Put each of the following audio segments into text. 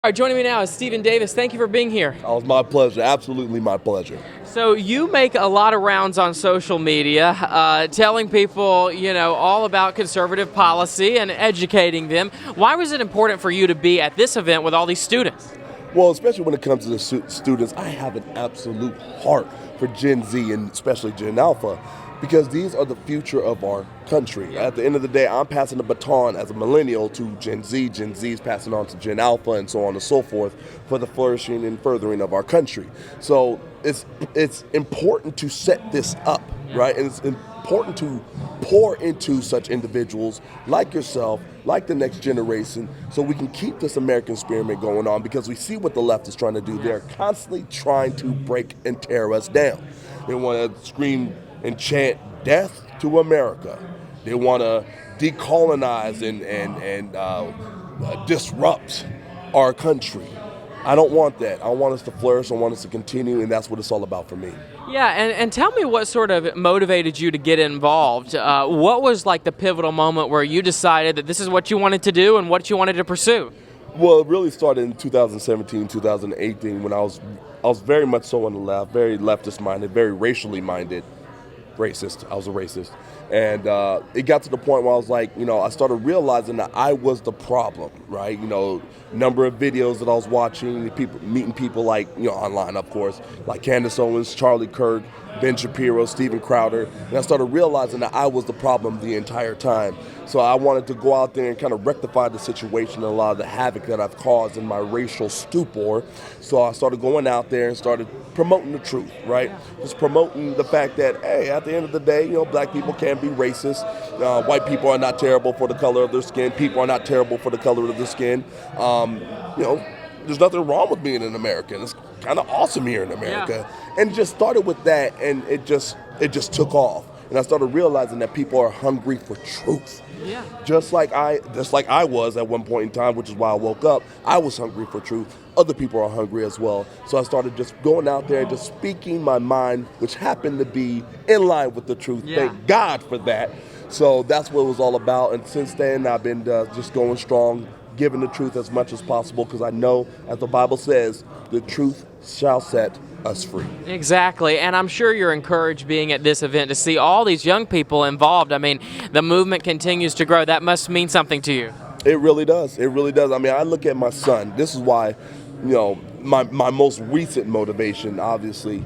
All right, joining me now is Stephen Davis. Thank you for being here. It was my pleasure. Absolutely my pleasure. So you make a lot of rounds on social media, telling people, all about conservative policy and educating them. Why was it important for you to be at this event with all these students? Well, especially when it comes to the students, I have an absolute heart for Gen Z and especially Gen Alpha, because these are the future of our country. At the end of the day, I'm passing the baton as a millennial to Gen Z. Gen Z is passing on to Gen Alpha and so on and so forth for the flourishing and furthering of our country. So it's important to set this up, right? And it's important to pour into such individuals like yourself, like the next generation, so we can keep this American experiment going on, because we see what the left is trying to do. They're constantly trying to break and tear us down. They want to scream and chant death to America. They want to decolonize and disrupt our country. I don't want that. I want us to flourish. I want us to continue, and that's what it's all about for me. Yeah, and tell me what sort of motivated you to get involved. What was like the pivotal moment where you decided that this is what you wanted to do and what you wanted to pursue? Well, it really started in 2017, 2018, when I was very much so on the left, very leftist minded, very racially minded. Racist. I was a racist. And it got to the point where I was like, I started realizing that I was the problem, right? Number of videos that I was watching, meeting people like, online, of course, like Candace Owens, Charlie Kirk, Ben Shapiro, Steven Crowder. And I started realizing that I was the problem the entire time. So I wanted to go out there and kind of rectify the situation and a lot of the havoc that I've caused in my racial stupor. So I started going out there and started promoting the truth, right? Just promoting the fact that, hey, at the end of the day, black people can be racist. White people are not terrible for the color of their skin. People are not terrible for the color of their skin. There's nothing wrong with being an American. It's kind of awesome here in America. Yeah. And it just started with that, and it just took off. And I started realizing that people are hungry for truth. Yeah. Just like I was at one point in time, which is why I woke up. I was hungry for truth. Other people are hungry as well. So I started just going out there and just speaking my mind, which happened to be in line with the truth. Yeah. Thank God for that. So that's what it was all about. And since then, I've been just going strong, giving the truth as much as possible, because I know, as the Bible says, the truth shall set us free. Exactly, and I'm sure you're encouraged being at this event to see all these young people involved. I mean, the movement continues to grow. That must mean something to you. It really does. It really does. I mean, I look at my son. This is why, my most recent motivation, obviously,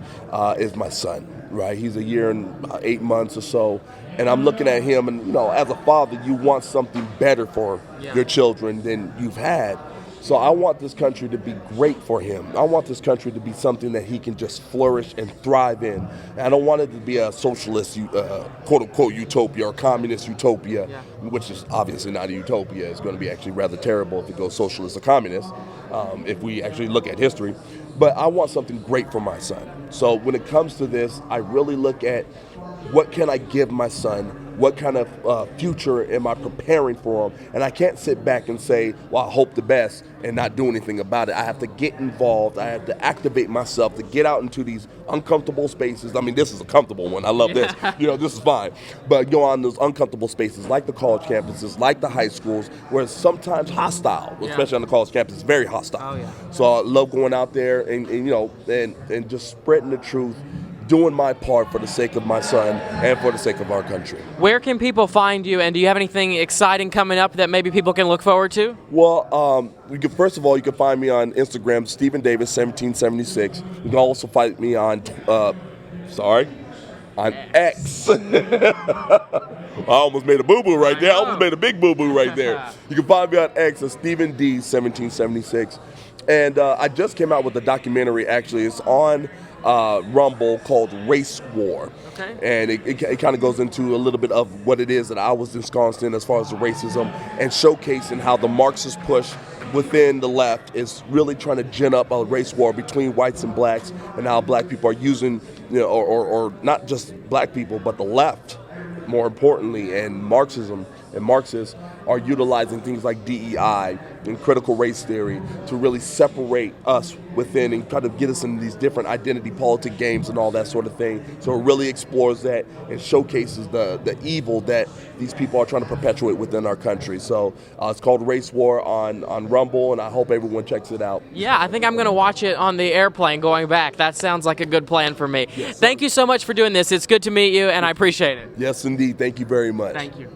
is my son, right? He's a year and 8 months or so. And I'm looking at him, and, as a father, you want something better for your children than you've had. So I want this country to be great for him. I want this country to be something that he can just flourish and thrive in. And I don't want it to be a socialist, quote-unquote, utopia or communist utopia, which is obviously not a utopia. It's going to be actually rather terrible if it goes socialist or communist, if we actually look at history. But I want something great for my son. So when it comes to this, I really look at what can I give my son? What kind of future am I preparing for him? And I can't sit back and say, well, I hope the best and not do anything about it. I have to get involved. I have to activate myself to get out into these uncomfortable spaces. I mean, this is a comfortable one. I love this. This is fine. But go on those uncomfortable spaces like the college campuses, like the high schools, where it's sometimes hostile, especially on the college campus. It's very hostile. Oh, yeah. So I love going out there and just spreading the truth, doing my part for the sake of my son and for the sake of our country. Where can people find you, and do you have anything exciting coming up that maybe people can look forward to? Well, first of all, you can find me on Instagram, Stephen Davis 1776. You can also find me on X. I almost made a boo-boo right there. I almost made a big boo-boo right there. You can find me on X at Stephen D 1776. And I just came out with a documentary, actually. It's on Rumble called Race War. Okay. And it kind of goes into a little bit of what it is that I was ensconced in as far as the racism, and showcasing how the Marxist push within the left is really trying to gin up a race war between whites and blacks, and how black people are using, or not just black people, but the left, more importantly, and Marxism and Marxists are utilizing things like DEI and critical race theory to really separate us within and kind of get us into these different identity politic games and all that sort of thing. So it really explores that and showcases the evil that these people are trying to perpetuate within our country. So it's called Race War on Rumble, and I hope everyone checks it out. Yeah, I think I'm going to watch it on the airplane going back. That sounds like a good plan for me. Yes, Thank you so much for doing this. It's good to meet you, and I appreciate it. Yes, indeed. Thank you very much. Thank you.